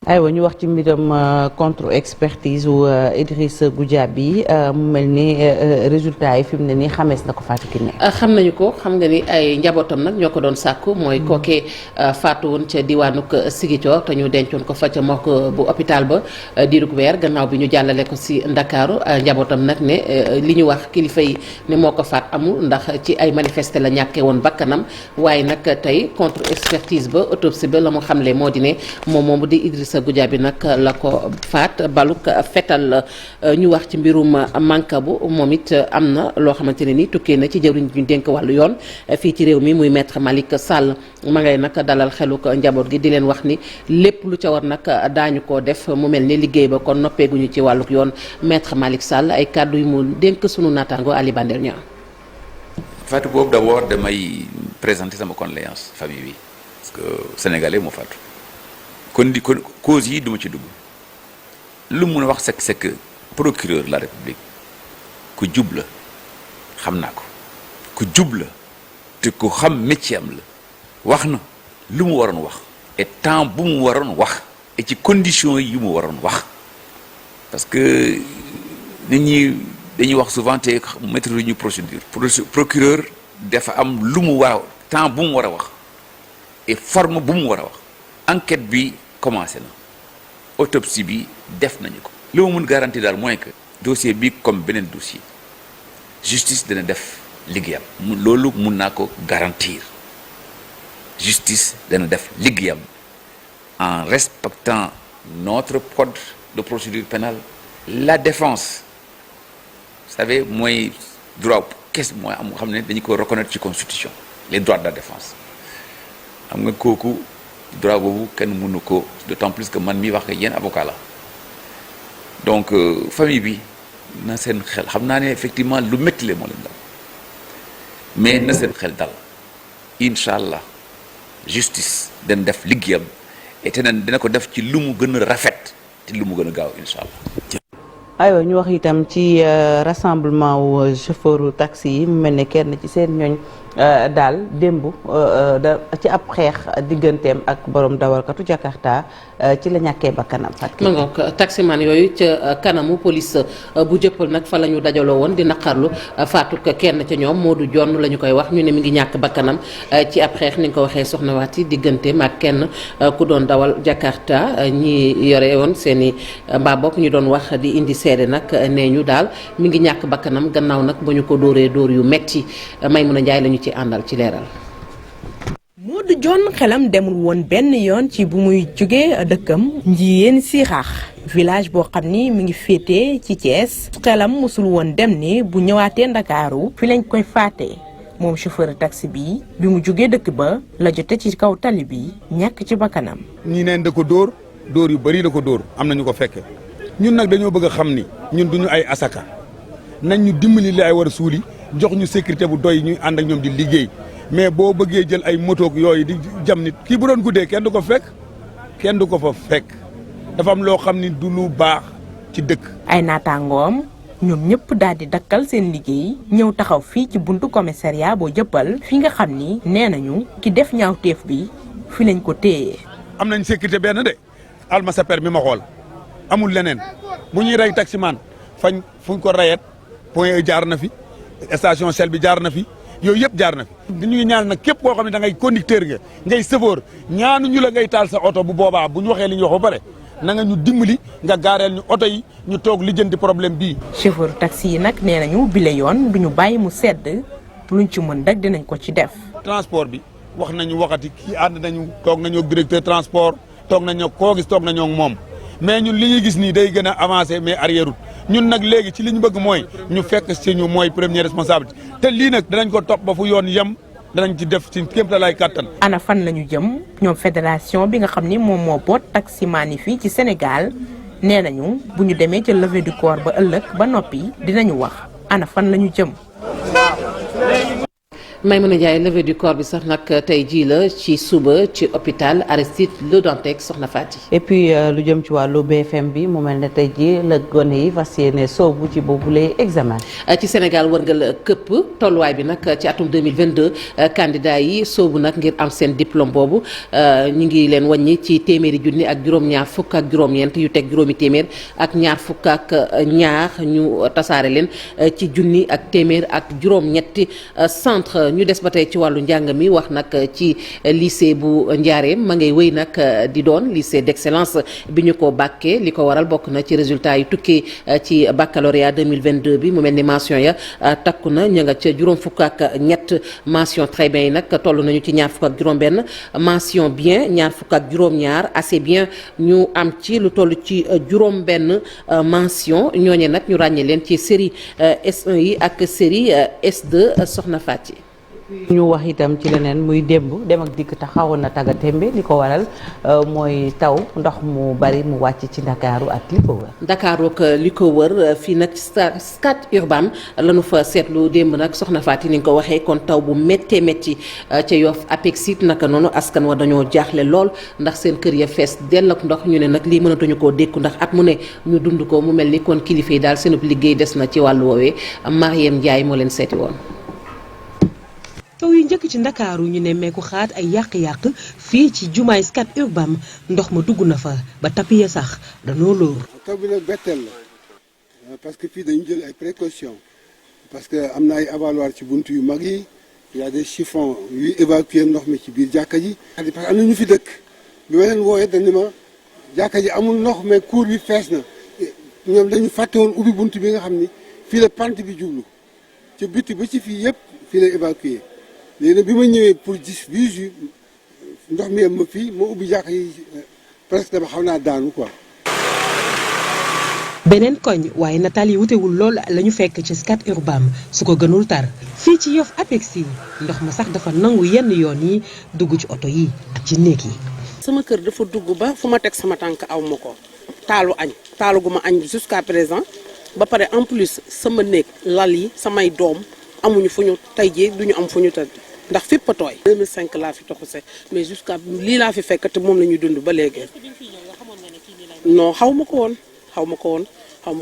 aywa ñu wax ci mbiram contre expertise wu Idrissa Goudiaby mu mel ni résultat yi fi mu ne nii xamees na ko Fatou Kiné. xam nañu ko xam nga ni ay njabootam nag ñoo ko doon sàkku mooy kookee faatu woon ca diwaanuk Ziguinchor te ñu dencoon ko fa ca mokk bu hôpital ba diirug weer gannaaw bi ñu jàllale ko si Ndakaaru njabootam nag ne li ñu wax kilifa yi ne moo ko faat amul ndax ci ay manifester la ñàkkee woon bakkanam waaye nag tey contre expertise ba autopsie ba la mu xamle moo di ne moom moomu di Idrissa Goudiaby nag la ko faat baluk fetal ñu wax ci mbirum Mancabou moom it am na loo xamante ne ni tukkee na ci jëwriñ ñu dénk wàllu yoon fii ci réew mi muy maître Malick Sall ma ngay nag dalal xeluk njaboot gi di leen wax ni lépp lu ca war nag daañu ko def mu mel ni liggéey ba kon noppeeguñu ci wàlluk yoon maître Malick Sall ay kàddu yu mu dénk sunu naataango Ali Bandel Niang. faatu boobu d'abord damay présenter sama condoléance famille bi parce que sénégalais moo faatu kon di cause yi duma ci dugg lu mun a wax c'est que procureur de la république ku jub la xam naa ko ku jub la te ku xam métier am la wax na lu mu waroon wax et temps bu mu waroon wax et ci conditions yi mu waroon wax parce que nit ñi dañuy wax souvent te maîtriser ñu procédure procureur dafa am lu mu war a temps bu mu war a wax et forme bu mu war a wax enquête bi commencé na autopsie bi def nañu ko li ma mun garantie daal mooy que dossier bi comme beneen dossier justice dana def liggéeyam loolu mun naa ko garantir justice dana def liggéeyam en respectant notre code de procédure pénale la défense vous savez mooy droit qu'est-ce mooy am xam ne dañu ko reconnaître ci constitution les droits de la défense xam nga kooku droit boobu kenn mënu ko d'autant plus que man mi wax yéen avocat la donc famille bi na seen xel xam naa ne effectivement lu métti le moo leen dal mais na seen xel dal incha allah justice dana def liggéeyam et te dina ko def ci lu mu gën a rafet te lu mu gën a gaaw incha allah. aywa ñu wax itam ci rassemblement wu chauffeur taxi yi mu mel ne kenn ci seen ñooñ daal démb ci ab xeex digganteem ak borom dawalkatu Jakarta ci la ñàkkee bakkanam. ma ngoog taximan yooyu ca kanamu police bu jëppal nag fa la ñu dajaloo woon di naqarlu faatuk kenn ca ñoom Modou Dione la ñu koy wax ñu ne mi ngi ñàkk bakkanam ci ab xeex ni nga ko waxee soxna Waati digganteem ak kenn ku doon dawal Jakarta ñi yore woon seen i mbaa bokk ñu doon wax di indi seede nag nee ñu daal mi ngi ñàkk bakkanam gannaaw nag ba ñu ko dóoree dóor yu metti Maymuna Njaay lañu ci àndal ci leeral. Modou Dione xelam demul woon benn yoon ci bu muy jógee dëkkam Njiyeen Siraax village boo xam ni mi ngi féetee ci Thiès xelam mosul woon dem ni bu ñëwaatee Ndakaaru fi lañ koy faatee moom chauffeur taxi bi mu jógee dëkk ba la jote ci kaw tali bi ñàkk ci bakkanam. ñi neen da ko dóor yu bari la ko dóor am nañu ko fekke ñun nag dañoo bëgg a xam ni ñun duñu ay asaka nañ ñu dimbali li ay war a suuli jox ñu sécurité bu doy ñuy ànd ak ñoom di liggéey mais boo bëggee jël ay moto yooyu di jam nit kii bu doon guddee kenn du ko fa fekk dafa am loo xam ni du lu baax ci dëkk. ay naataangoom ñoom ñëpp daal di dakkal seen liggéey ñëw taxaw fii ci buntu commissariat boo jëppal fi nga xam ni nee nañu ki def ñaawteef bi fi lañ ko téye. am nañ sécurité benn de alma sa permis ma xool amul leneen bu ñuy rey taximan fuñ ko rayet point E jaar na fi station Shell bi jaar na fi yooyu yëpp jaar na fi. ñu ngi ñaan nag képp koo xam ne da ngay conducteur nga ngay chauffeur ñaanuñu la ngay taal sa oto bu boobaa bu ñu waxee li ñu wax ba pare na nga ñu dimbali nga gaareel ñu oto yi ñu toog lijjanti problème bii. chauffeur taxi yi nag nee nañu bile yoon du ñu bàyyi mu sedd luñ ci mën rek dinañ ko ci def. transport bi wax nañu waxati kii ànd nañu toog nañoo ak directeur transport toog nañoo koo gis toog nañoo ak moom mais ñun li ñuy gis nii day gën a avancé mais arrière ñun nag léegi ci li ñu bëgg mooy ñu fekk ci ñu mooy premier responsabilité te lii nag danañ ko topp ba fu yoon yem danañ ci def ci kéemtalaay kàttan. ana fan la ñu jëm ñoom fédération bi nga xam ni moom moo boot taximan yi fii ci Sénégal nee nañu bu ñu demee ca levée du corps ba ëllëg ba noppi dinañu wax ana fan la ñu jëm. Maïmouna Ndiaye levée du corps bi sax nag tey jii la ci suba ci hôpital Aristide Le Dantec Soxna Fati. et puis lu jëm ci wàllu BFM bi mu mel ne tey jii la gone yi fas yéene soobu ci boobule examen. ci Sénégal wërngal këpp tolluwaay bi nag ci atum 2022 candidats yi soobu nag ngir am seen diplôme boobu ñu ngi leen wàññi ci téeméeri junni ak juróom-ñaar fukk ak juróom-ñeent yu teg juróomi téeméer ak ñaar fukk ak ñaar ñu tasaare leen ci junni ak téeméer ak juróom-ñetti centre ñu des ba tey ci wàllu njàng mi wax nag ci lycée bu Njaareem ma ngay wéy nag di doon lycée d'excellence bi ñu ko bàkkee li ko waral bokk na ci résultat yi tukkee ci baccalauréat 2022 bi mu mel ni mention ya takku na ña nga ca juróom fukk ak ñett mention très bien yi nag toll nañu ci ñaar fukk ak juróom benn mention bien ñaar fukk ak juróom-ñaar assez bien ñu am ci lu toll ci juróom benn mention ñooñe nag ñu ràññee leen ci série S1 yi ak série S2 Soxna Fati. ñu wax itam ci leneen muy démb dem ak dikk taxawoon na tagga témbe li ko waral mooy taw ndox mu bari mu wàcc ci Ndakaaru ak li ko wër. Ndakaaru ak li ko wër fii nag Scat Urbam lañu fa seetlu démb nag Soxna Faty ni nga ko waxee kon taw bu méttee métti ca Yoff Apexit naka noonu askan wa dañoo jaaxle lool ndax seen kër ya fees dell ak ndox ñu ne nag lii mënatuñu koo dékku ndax at mu ne ñu dund ko mu mel ni kon kilifa yi daal seenub liggéey des na ci wàllu woowee Mariam Ndiaye moo leen seeti woon. taw yu njëkk ci ndakaaru ñu ne meeku xaat ay yàq-yàq fii ci jumaay Scat Urbam ndox ma dugg na fa ba tapis ya sax danoo lóor. taw bi nag betteel la parce que fii dañu jël ay précautions parce que am na ay avaloir ci buntu yu mag yi y a des chiffons yuy évacuer ndox mi ci biir jàkka ji. parce que am na ñu fi dëkk bi ma leen wooyee dañ ne ma jàkka ji amul ndox mais cour bi fees na ñoom dañu fàtte woon ubbi buntu bi nga xam ni fii la pante bi jublu ci biti ba ci fii yëpp fii la évacuer. léegi nag bi ma ñëwee pour gis bii ndox mi am ma fii ma ubbi jàkk yi presque dama xaw naa daanu quoi. beneen koñ waaye nataal yi wutewul lool la ñu fekk ci Scat Urbam su ko gënul tar fii ci Yoff Apexi ndox ma sax dafa nangu yenn yoon yi dugg ci oto yi ak ci néeg yi. sama kër dafa dugg ba fu ma teg sama tànk aw ma ko taalu añ taalu gu ma añ jusqu'à présent ba pare en plus sama néeg lal yi samay doom amuñu fu ñu tey jii duñu am fu ñu tëdd ndax fépp a tooy. 2005 laa fi toxu mais jusqu'à lii laa fi fekk te moom la ñuy dund ba léegi. non xaw ma ko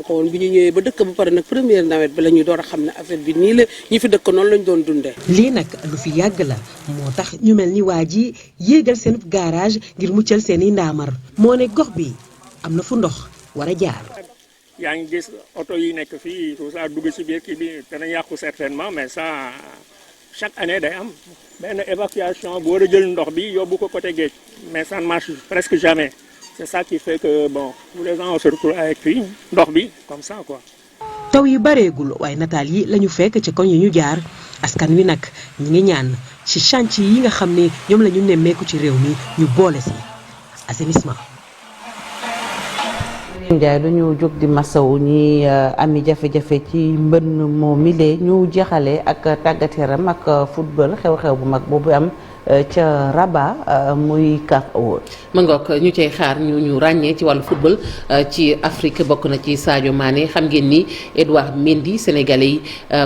woon bi ñu ñëwee ba dëkk ba pare nag première nawet bi la ñuy door a xam ne affaire bi nii la ñi fi dëkk noonu lañ doon dundee. lii nag lu fi yàgg la moo tax ñu mel ni waa ji yéegal seen garage ngir muccal seen i ndaamar moo ne gox bi am na fu ndox war a jaar. yaa ngi gis oto yi nekk fii tout ça dugg ci biir kii bi dana yàqu certainement mais ça chaque année day am benn évacuation bu war a jël ndox bi yóbbu ko côté géej mais ça ne marche presque jamais c'est ça qui fait que bon tous les ans on se retrouve avec fii ndox bi comme ça quoi. taw yi bareegul waaye nataal yi la ñu fekk ci koñ yi ñu jaar askan wi nag ñi ngi ñaan ci chantier yi nga xam ne ñoom la ñu nemmeeku ci réew mi ñu boole si assainissement. Ndiaye dañu jóg di masawu ñi ami jafe-jafe ci mbënn moo mile ñu jeexale ak tàggat yaram ak football xew-xew bu mag boobu am ca Rabat muy CAF Award. ma ngoog ñu cay xaar ñu ràññee ci wàllu football ci Afrique bokk na ci Sadio Mané xam ngeen ni Edouard Mendy sénégalais yi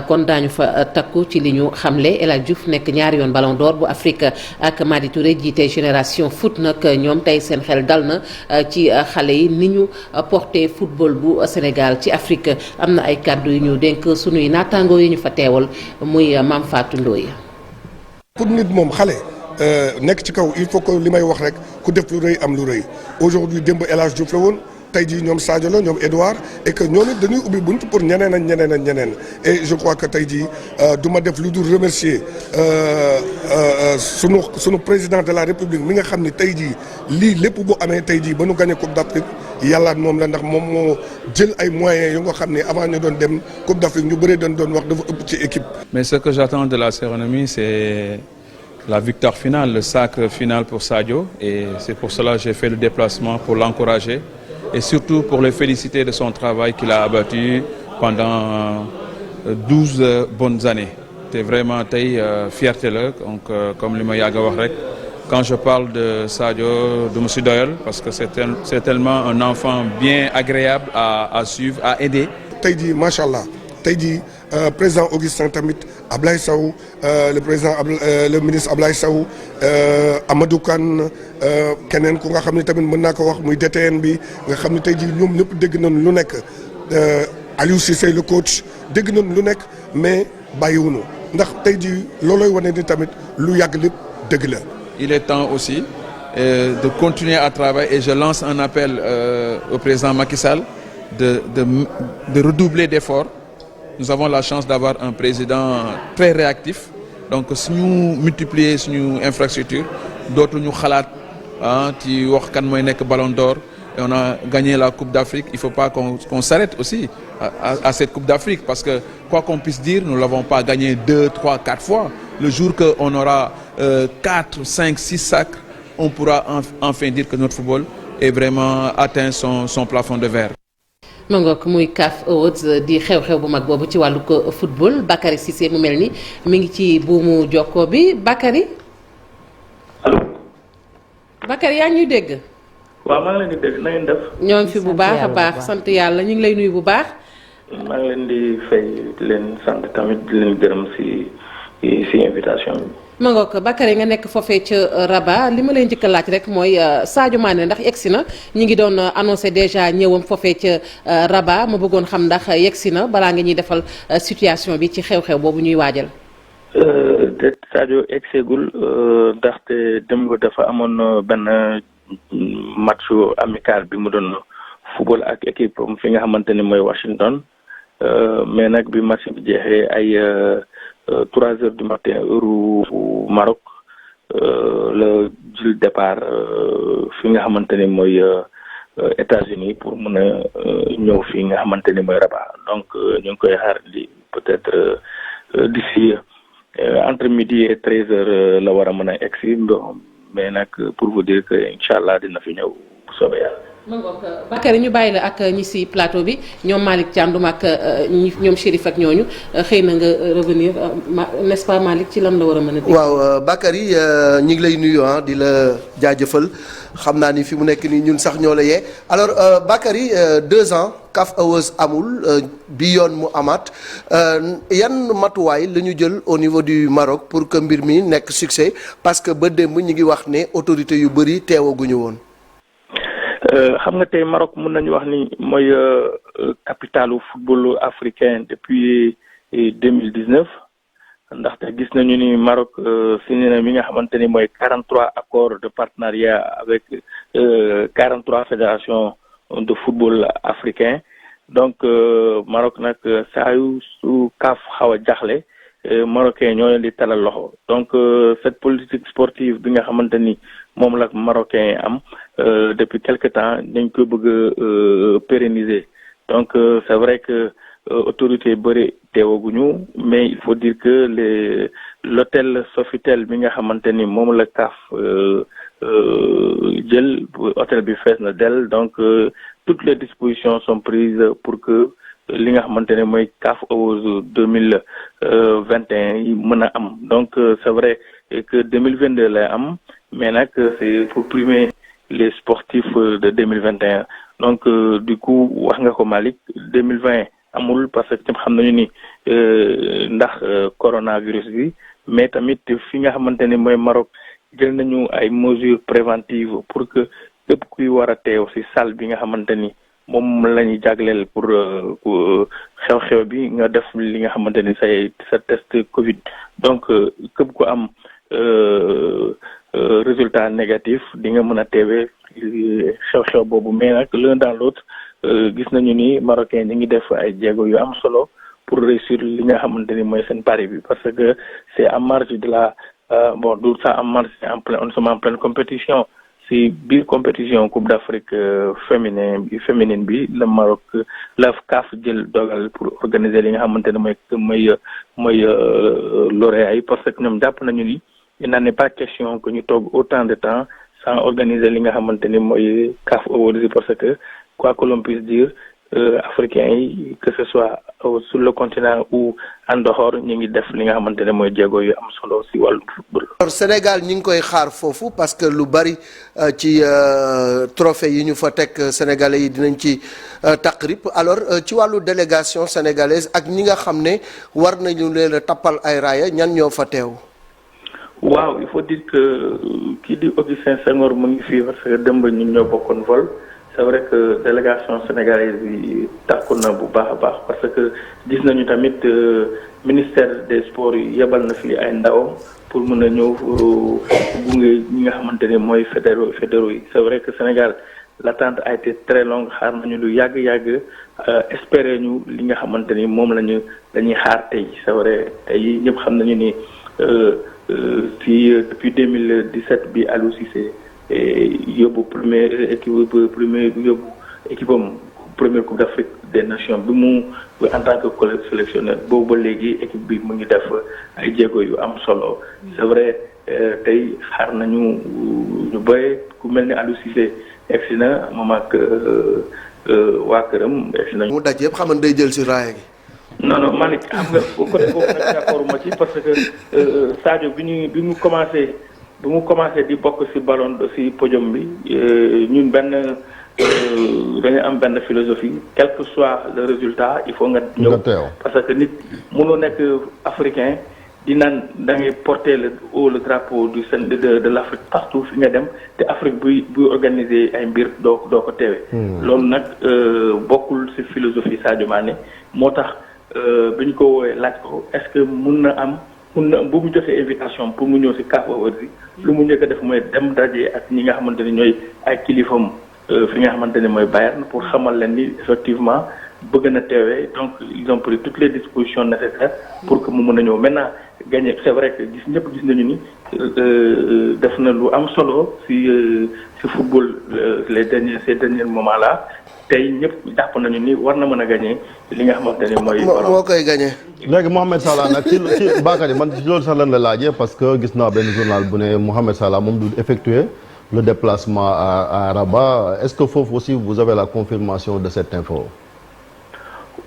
kon daañu fa takku ci li ñu xamle El Hadj Diouf nekk ñaari yoon Ballon d'Or bu Afrique ak Madi Touré jiite génération foot nag ñoom tey seen xel dal na ci xale yi ni ñu porté football bu Sénégal ci Afrique am na ay kàddu yu ñu dénk sunuy naataangoo yi ñu fa teewal muy Mame Fatou Ndoye. pour nit moom xale nekk ci kaw il faut que li may wax rek ku def lu rëy am lu rëy aujourd'hui démb El Hadj Diouf la woon tey jii ñoom Sadio la ñoom Edouard et que ñoom it dañuy ubbi bunt pour ñeneen ak ñeneen ak ñeneen et je crois que tey jii du ma def lu dul remercier sunu président de la République mi nga xam ni tey jii lii lépp bu amee tey jii ba nu gagné Coupe d'Afrique yàlla moom la ndax moom moo jël ay moyens yu nga xam ne avant ñu doon dem Coupe d'Afrique ñu bëri doon wax dafa ëpp ci équipe. Mais ce que j'attends de la cérémonie c'est la victoire finale, le sacre final pour Sadio et c'est pour cela que j'ai fait le déplacement pour l'encourager et surtout pour le féliciter de son travail qu'il a abattu pendant 12 bonnes années. C'est vraiment tey fierté la donc comme li ma yàgg a wax rek quand je parle de Sadio du ma si doyal parce que c'est tellement un enfant bien agréable à suivre à aider. tey jii macha allah tey jii président Augustin tamit Ablaye Sow le ministre Ablaye Sow Amadou Kane keneen ku nga xam ne tamit mën naa ko wax muy DTN bi nga xam ne tey jii ñoom ñëpp dégg nañu lu nekk Aliou Cissé le coach dégg nañu lu nekk mais bàyyiwuñu ndax tey jii loolooy wane ni tamit lu yàgg lépp dëgg la. Il est temps aussi de continuer à travailler et je lance un appel au président Macky Sall de redoubler d'efforts. Nous avons la chance d'avoir un président très réactif donc suñu multiplier suñu infrastructure dootuñu xalaat ci wax kan mooy nekk Ballon d'Or et on a gagné la Coupe d'Afrique. Il ne faut pas qu'on s'arrête aussi à cette Coupe d'Afrique parce que quoi qu'on puisse dire, nous ne l'avons pas gagné 2, 3, 4 fois. Le jour qu'on aura 4, 5, 6 sacs, on pourra enfin dire que notre football est vraiment atteint son plafond de verre. ma ngoog muy CAF Awards di xew-xew bu mag boobu ci wàllu ko football Bakary Cissé mu mel ni mi ngi ci buumu jokkoo bi Bakary. allo. Bakary yaa ngi ñuy dégg. waaw maa ngi leen di dégg na ngeen def. ñoo ngi fi bu baax a baax sant yàlla ñu ngi lay nuyu bu baax. maa ngi leen di fay di leen sant tamit di leen gërëm si invitation bi. ma ngoog Bakary nga nekk foofee ca Rabat li ma lay njëkk a laaj rek mooy Sadio Mané ndax yegsi na ñi ngi doon annoncé déjà ñëwam foofee ca Rabat ma bëggoon xam ndax yegsi na balaa nga ñuy defal situation bi ci xew-xew boobu ñuy waajal. de Sadio egseegul ndaxte dem nga dafa amoon benn match amical bi mu doon football ak équipe fi nga xamante ni mooy Washington mais nag bi match bi jeexee ay 3 heures du matin heure Maroc la jël départ fi nga xamante ni mooy États-Unis pour mën a ñëw fi nga xamante ni mooy Rabat donc ñu ngi koy xaar di peut-être d'ici entre midi et 13 heures la war a mën a egsi mais nag pour vous dire que incha allah dina fi ñëw bu soobee yàlla. Bakary ñu bàyyi la ak ñi ci plateau bi ñoom Malick Thiandoum ak ñoom Chérif ak ñooñu xëy na nga revenir n'est-ce pas Malick ci lan la war a mën a. waaw Bakary ñi ngi lay nuyu di la jaajëfal xam naa ni fi mu nekk nii ñun sax ñoo la yee alors Bakary 2 ans CAF Awards amul bi yoon mu amaat yan matuwaay la ñu jël au niveau du Maroc pour que mbir mi nekk succès parce que ba démb ñi ngi wax ne autorité yu bëri teewaguñu woon. xam nga tey Maroc mën nañu wax ni mooy capitalu football africain depuis 2019 ndaxte gis nañu ni Maroc signé na mi nga xamante ni mooy 43 accords de partenariat avec 43 fédérations de football africain donc Maroc nag saa yu su CAF xaw a jaxle marocain ñoo leen di talal loxo donc cette politique sportive bi nga xamante ni moom la marocain am depuis quelque temps dañ ko bëgg a pérenniser donc c'est vrai que autorité bëri teewaguñu mais il faut dire que l'hôtel Sofitel bi nga xamante ni moom la CAF jël hôtel bi fees na del donc toutes les dispositions sont prises pour que li nga xamante ne mooy CAF Awards 2021 yi mën a am donc c'est vrai que 2022 lay am mais nag c'est pour primer les sportifs de 2021 donc du coup wax nga ko Malick 2020 amul parce que tam xam nañu ni ndax coronavirus bi mais tamit fi nga xamante ne mooy Maroc jël nañu ay mesures préventives pour que képp kuy war a teew ci salle bi nga xamante ni moom la ñuy jagleel pour xew-xew bi nga def li nga xamante ni sa test Covid donc képp ku am résultat négatif di nga mën a teewee xew-xew boobu mais nag l'un dans l'autre gis nañu ni marocain ñi ngi def ay jéego yu am solo pour réussir li nga xamante ni mooy seen pari bi parce que c'est en marge de la bon du ça en marge on sommes en pleine compétition si biir compétition Coupe d'Afrique féminine bi le Maroc la CAF jël dogal pour organiser li nga xamante ne mooy lauréat yi parce que ñoom jàpp nañu ni il n'en est pas question que ñu toog autant de temps sans organiser li nga xamante ni mooy CAF Awards parce que quoi que l'on puisse dire africains yi que ce soit sur le continent ou en dehors ñu ngi def li nga xamante ne mooy jéego yu am solo si wàllu football. alors Sénégal ñi ngi koy xaar foofu parce que lu bari ci trophée yi ñu fa teg sénégalais yi dinañ ci taqrib alors ci wàllu délégation sénégalaise ak ñi nga xam ne war nañu leen a tappal ay raaya ñan ñoo fa teew. waaw il faut dire que kii di Augustin Senghor mu ngi fii parce que dëmb ñun ñoo bokkoon vol. C'est vrai que délégation sénégalaise bi takku na bu baax a baax parce que gis nañu tamit ministère des sports yi yebal na fi ay ndawam pour mën a ñëw gunge ñi nga xamante ne mooy fédéraux yi c'est vrai que Sénégal l'attente a été très longue xaar nañu lu yàgg espérer ñu li nga xamante ni moom lañuy xaar tey c'est vrai tey ñëpp xam nañu ni depuis 2017 bi Aliou Cissé yóbbu équipe am première coupe d'Afrique des nations bi mu en tant que collègue sélectionneur boobu ba léegi équipe bi mu ngi def ay jéego yu am solo c'est vrai tey xaar nañu ñu bëri ku mel ni Aliou Cissé egsi na moom ak waa këram egsi nañu. mu daj yëpp xam nga day jël ci raaya gi. non man it xam nga côté boobu nag d'accord ma ci parce que Sadio bi mu commencé di bokk ci ballon ci podium bi ñun dañu am benn philosophie quel que soit le résultat il faut nga ñëw parce que nit mënoo nekk africain di naan da ngay porter le drapeau de l'Afrique partout fi nga dem te Afrique buy organiser ay mbir doo ko teewe loolu nag bokkul ci philosophie Sadio Mané moo tax bi ñu ko woowee laaj ko est-ce que mun na bu mu jotee invitation pour mu ñëw ci CAF Awards bi lu mu njëkk a def mooy dem daje ak ñi nga xamante ni ñooy ay kilifam fi nga xamante ne mooy Bayern pour xamal leen ni effectivement bëgg na teewee donc ils ont pris toutes les dispositions nécessaires pour que mu mën a ñëw maintenant gagner c'est vrai que ñëpp gis nañu ni def na lu am solo ci football ces derniers moments là tey ñëpp jàpp nañu ni war na mën a gagner li nga xamante ne mooy. moo koy gagner. léegi Mohamed Salah nag ci Bakary man ci loolu sax lan la laajee parce que gis naa benn journal bu ne Mohamed Salah moom du effectuer le déplacement à Rabat est-ce que foofu aussi vous avez la confirmation de cette info.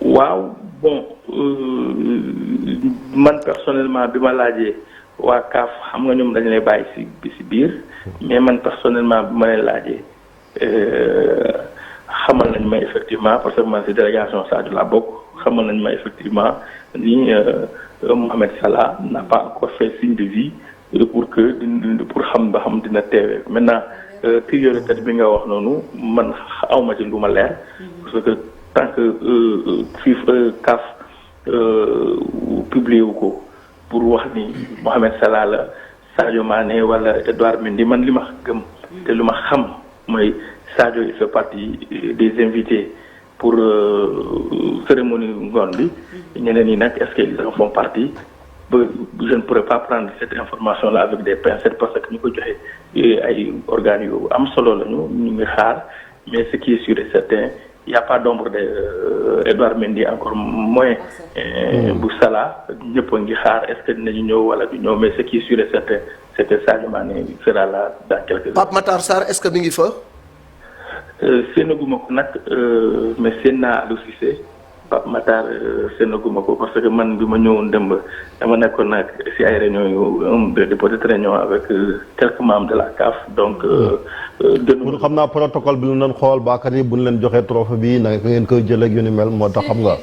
waaw bon man personnellement bi ma laajee waa CAF xam nga ñoom dañu lay bàyyi ci biir mais man personnellement bi ma leen laajee xamal nañ ma effectivement parce que man ci délégation Sadio la bokk xamal nañ ma effectivement ni Mohamed Salah n'a pas encore fait signe de vie pour xam ba xam dina teewee maintenant priorité bi nga wax noonu man awma ci lu ma leer parce que tant que FIFA CAF publié wu ko pour wax ni Mohamed Salah la Sadio Mané wala Edouard Mendy man li ma gëm te lu ma xam mooy Sadio il fait partie des invités pour cérémonie ngoon bi ñeneen ñi nag est-ce qu'ils en font partie je ne pourrais pas prendre cette information là avec des pincettes parce que ñu ko joxe ay organes yu am solo lañu ñu ngi xaar mais ce qui est sûr et certain il y a pas d'ombre de Edouard Mendy encore moins bu Salah ñëpp a ngi xaar est-ce que dinañu ñëw wala du ñëw mais ce qui est sûr et certain c'est que Sadio Mané sera là dans quelques heures. Pape Matar Sarr est-ce que mi ngi fa. séenaguma ko nag mais seen naa Aliou Cissé Pape Matar séenaguma ko parce que man bi ma ñëwoon démb dama nekkoon nag ci ay réunions yu de petites réunions avec quelques membres de la CAF donc. pour xam naa protocole bi lu doon xool Bakary bu ñu leen joxee trophée bi na ngeen koy jël ak yu ni mel moo tax xam nga.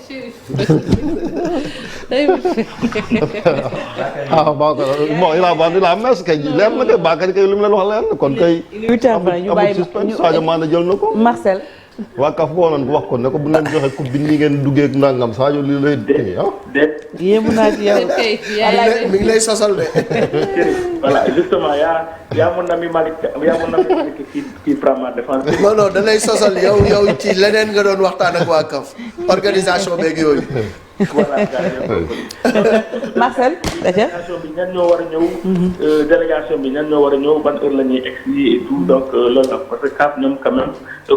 ah Bakary bon il a mes kay leer na kay Bakary kay li mu leen wax leer na kon kay. amul suspense Sadio Mané jël na ko. Marcel. waa CAF boo noonu ko wax ko ne ko bu leen joxe coupe bi nii ngeen duggee ak nangam Sadio lii lay dégg ah. yéemu naa ci yow. mi ngi lay sosal de. voilà justement yaa mon ami Malick qui prend ma défense. non da lay sosal yow ci leneen nga doon waxtaan ak waa CAF organisation beeg yooyu. voilà. Marcel. délégation bi ñan ñoo war a ñëw. délégation bi ñan ñoo war a ñëw ban heure la ñuy egsi et tout donc loolu la parce que CAF ñoom quand même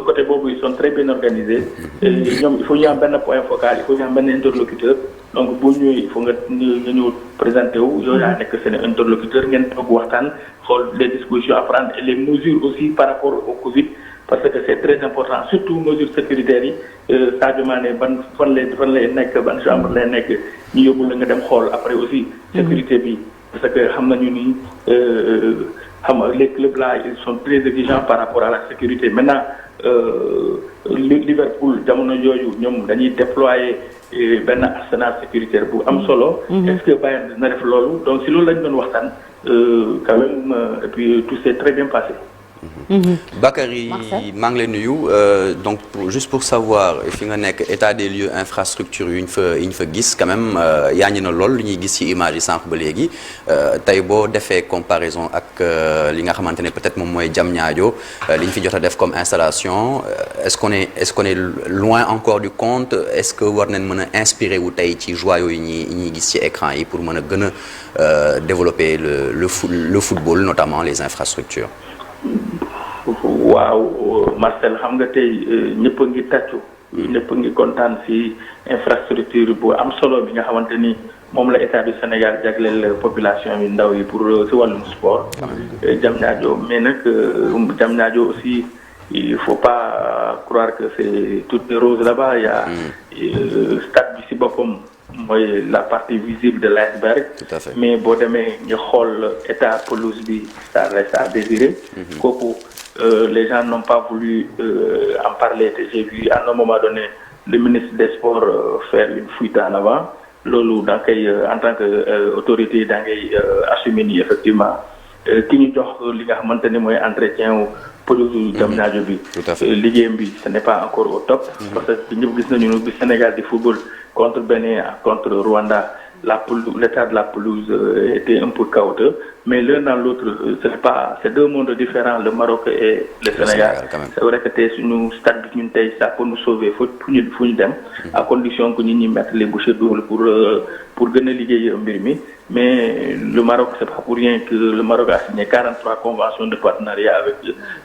côté boobu ils sont très bien organisés. ñoom il faut ñu am benn point focal il faut ñu am benn interlocuteur donc boo ñëwee il faut nga ñëw présenté wu yow yaa nekk seen interlocuteur ngeen toog waxtaan xool les dispositions à prendre et les mesures aussi par rapport au Covid parce que c'est très important surtout mesures sécuritaires yi Sadio Mané fan lay nekk ban chambre lay nekk ñu yóbbu la nga dem xool après aussi sécurité bi parce que xam nañu ni xam nga les clubs là ils sont très exigeants par rapport à la sécurité maintenant Liverpool jamono yooyu ñoom dañuy déployer benn arsenal sécuritaire bu am solo. Est-ce que Bayern dina def loolu donc si loolu lañ doon waxtaan quand même et puis tout s'est très bien passé. Bakary maa ngi lay nuyu donc juste pour savoir fi nga nekk état des lieux infrastructure yu ñu fa gis quand même yaa ngi na lool lu ñuy gis ci image yi sànq ba léegi tey boo defee comparaison ak li nga xamante ne peut-être moom mooy Diamniadio li ñu fi jot a def comme installation est-ce qu'on est loin encore du compte est-ce que war nañ mën a inspirer wu tey ci joyaux yi ñuy gis ci écran yi pour mën a gën a développer le football notamment les infrastructures. waaw Marcel xam nga tey ñëpp a ngi tàccu ñëpp a ngi kontaan ci infrastructure bu am solo bi nga xamante ni moom la état du Sénégal jagleel population yi ndaw yi pour ci wàllum sport Diamniadio mais nag Diamniadio aussi il faut pas croire que c'est tout rose là-bas il y a stade bi ci boppam mooy la partie visible de l'iceberg. Tout à fait. Mais boo demee ñu xool état pelouse bi ça reste à désirer. kooku les gens n'ont pas voulu en parler te j'ai vu à un moment donné le ministre des sports faire une fuite en avant loolu da nga koy en tant que autorité da ngay assumer ni effectivement ki ñu jox li nga xamante ni mooy entretien wu pelouse Diamniadio bi. Tout à fait. liggéeyam bi ce n'est pas encore au top. parce que ñëpp gis nañu bi Sénégal di football contre Bénin contre Rwanda l'état de la pelouse était un peu chaotique mais l'un dans l'autre c'est deux mondes différents le Maroc et le Sénégal c'est vrai que tey suñu stade bi ñun tey ça peut nous sauver fu ñu dem à condition que ñi mettre les bouchées doubles pour gën a liggéey mbir mi mais le Maroc c'est pas pour rien que le Maroc a signé 43 conventions de partenariat avec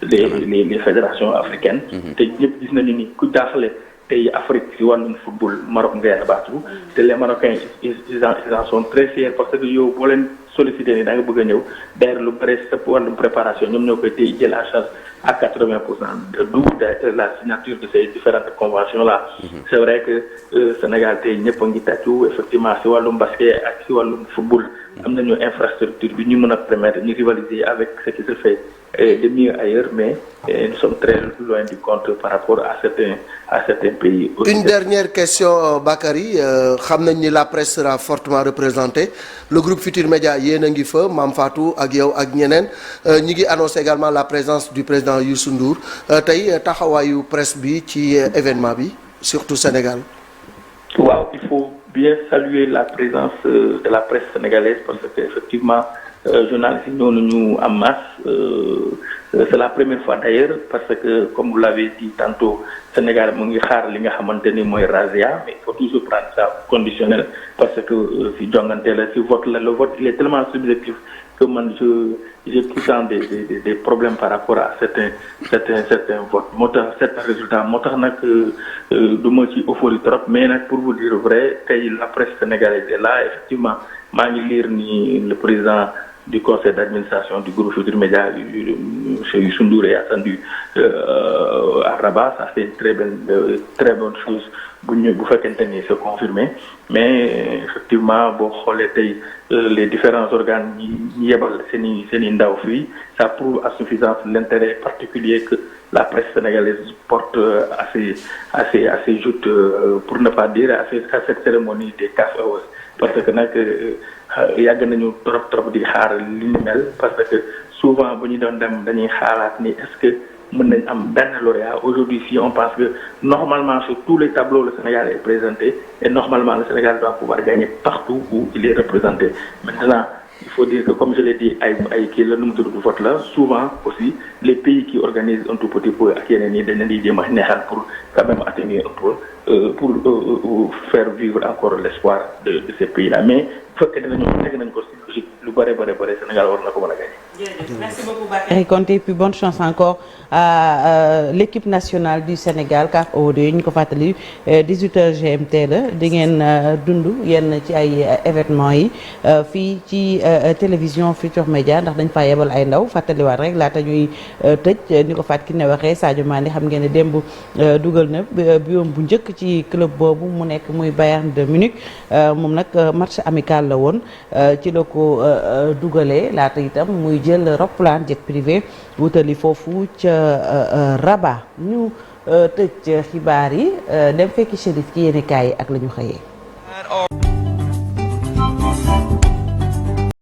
les fédérations africaines te ñëpp gis nañu ni ku jaaxle tey Afrique ci wàllum football Maroc ngay abattu te les Marocains ils en sont très fiers parce que yow boo leen sollicité ni da nga bëgg a ñëw d'ailleurs lu bëri sa wàllum préparation ñoom ñoo koy tey jël en charge à 80% d'où la signature de ces différentes conventions là. C'est vrai que Sénégal tey ñëpp a ngi tàccu effectivement ci wàllum basket ak ci wàllum football am nañu infrastructure bi ñu mën a permettre ñu rivaliser avec ce qui se fait de mieux ailleurs mais nous sommes très loin du compte par rapport à certains pays. Une dernière question Bakary xam nañ ni la presse sera fortement représentée le groupe Futur Média yéen a ngi fa Mame Fatou ak yow ak ñeneen ñi ngi annoncé également la présence du président Youssou Ndour tey taxawaayu presse bi ci événement bi surtout Sénégal. waaw il faut bien saluer la présence de la presse sénégalaise parce que effectivement journalistes yi ñoo ñu en masse c'est la première fois d'ailleurs parce que comme vous l'avez dit tantôt Sénégal mu ngi xaar li nga xamante ni mooy razzia mais il faut toujours prendre ça conditionnel parce que si jongante la si vote la le vote il est tellement subjectif que man j'ai tout le temps des problèmes par rapport à certains votes moo tax certains résultats moo tax nag du ma ci euphorie trop mais nag pour vous dire vrai tey la presse sénégalaise est là effectivement maa ngi lire ni le président du conseil d'administration du groupe Futur Média monsieur Youssou Ndour est attendu à Rabat ça c'est une très bonne chose bu fekkente ni c'est confirmé mais effectivement boo xoolee tey les différents organes ñi yebal seen i ndaw fii ça prouve à suffisance l'intérêt particulier que la presse sénégalaise porte à ces joutes pour ne pas dire à cette cérémonie des CAF Awards parce que nag yàgg nañu trop di xaar li ni mel parce que souvent bu ñu doon dem dañuy xaaraat ni est-ce que mën nañ am benn lauréat aujourd'hui si on pense que normalement sur tous les tableaux le Sénégal est présenté et normalement le Sénégal doit pouvoir gagner partout où il est représenté maintenant il faut dire que comme je l'ai dit ay kii la nu mu tudd vote la souvent aussi les pays qui organisent un tout petit peu ak yeneen yi dañ leen di jéem a neexal pour quand même atténuer un peu pour faire vivre encore l'espoir de ces pays là mais bu fekkee nañu teg nañ ko si logique lu bare Sénégal war na ko mën a gagner. Merci beaucoup Bakary Konté et puis bonne chance encore à l'équipe nationale du Sénégal CAF O2 ñu ko fàttali 18h GMT la di ngeen dund yenn ci ay événements yi fii ci télévision Futur Média ndax dañ faa yebal ay ndaw fàttaliwaat rek laata ñuy tëj ni ko Fatou Kiné waxee Sadio Mané xam ngeen ne démb dugal na biom bu njëkk ci club boobu mu nekk muy Bayern de Munich moom nag match amical la woon ci la ko dugalee laata itam muy jël roplaan jet privé wutali foofu ca Rabat ñu tëj xibaar yi dem fekki Chérif ci yéenekaay yi ak la ñu xëyee